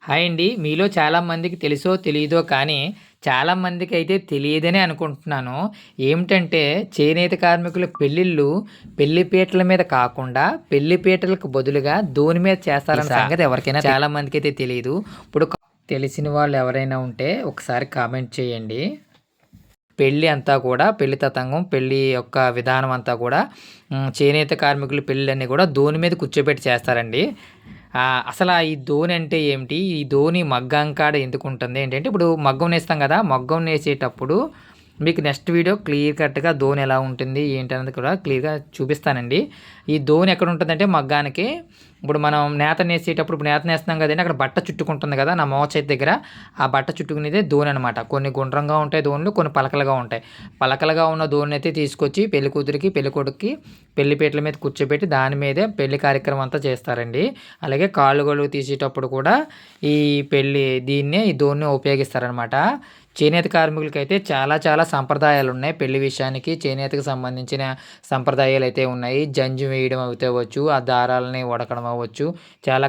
Hi అండి. మీలో చాలామందికి తెలుసో తెలీదో కానీ చాలామందికి అయితే తెలియదనే అనుకుంటున్నాను. ఏమిటంటే చేనేత కార్మికుల పెళ్ళిళ్ళు పెళ్లి పీటల మీద కాకుండా పెళ్లి పీటలకు బదులుగా దోని మీద చేస్తారన్న సంగతి ఎవరికైనా చాలామందికైతే తెలీదు. ఇప్పుడు తెలిసిన వాళ్ళు ఎవరైనా ఉంటే ఒకసారి కామెంట్ చేయండి. పెళ్ళి అంతా కూడా పెళ్లి తతంగం పెళ్ళి యొక్క విధానం అంతా కూడా చేనేత కార్మికుల పెళ్ళిళ్ళన్నీ కూడా దోని మీద కూర్చోబెట్టి చేస్తారండి. అసలు ఈ ధోని అంటే ఏమిటి? ఈ ధోని మగ్గం కాడ ఎందుకుంటుంది ఏంటంటే, ఇప్పుడు మగ్గం నేస్తాం కదా! మగ్గం నేసేటప్పుడు మీకు నెక్స్ట్ వీడియో క్లియర్ కట్‌గా ధోని ఎలా ఉంటుంది ఏంటనేది కూడా క్లియర్‌గా చూపిస్తానండి. ఈ ధోని ఎక్కడ ఉంటుందంటే మగ్గానికి ఇప్పుడు మనం నేత నేసేటప్పుడు ఇప్పుడు నేత నేస్తున్నాం కదండీ! అక్కడ బట్ట చుట్టుకుంటుంది కదా! నా మోచేతి దగ్గర ఆ బట్ట చుట్టుకునేదే ధోని అనమాట. కొన్ని గుండ్రంగా ఉంటాయి ధోనులు, కొన్ని పలకలుగా ఉంటాయి. పలకలుగా ఉన్న ధోనిని అయితే తీసుకొచ్చి పెళ్లి కూతురికి, పెళ్లి కొడుక్కి పెళ్లి పీటల మీద కూర్చోబెట్టి దాని మీదే పెళ్లి కార్యక్రమం అంతా చేస్తారండి. అలాగే కాళ్ళు గొలువు తీసేటప్పుడు కూడా ఈ దీన్నే ఈ ధోనిని ఉపయోగిస్తారనమాట. చేనేత కార్మికులకైతే చాలా చాలా సంప్రదాయాలు ఉన్నాయి. పెళ్లి విషయానికి చేనేతకు సంబంధించిన సంప్రదాయాలు అయితే ఉన్నాయి. జంజు వేయడం అయితే అవ్వచ్చు, ఆ దారాలని వడకడం అవ్వచ్చు, చాలా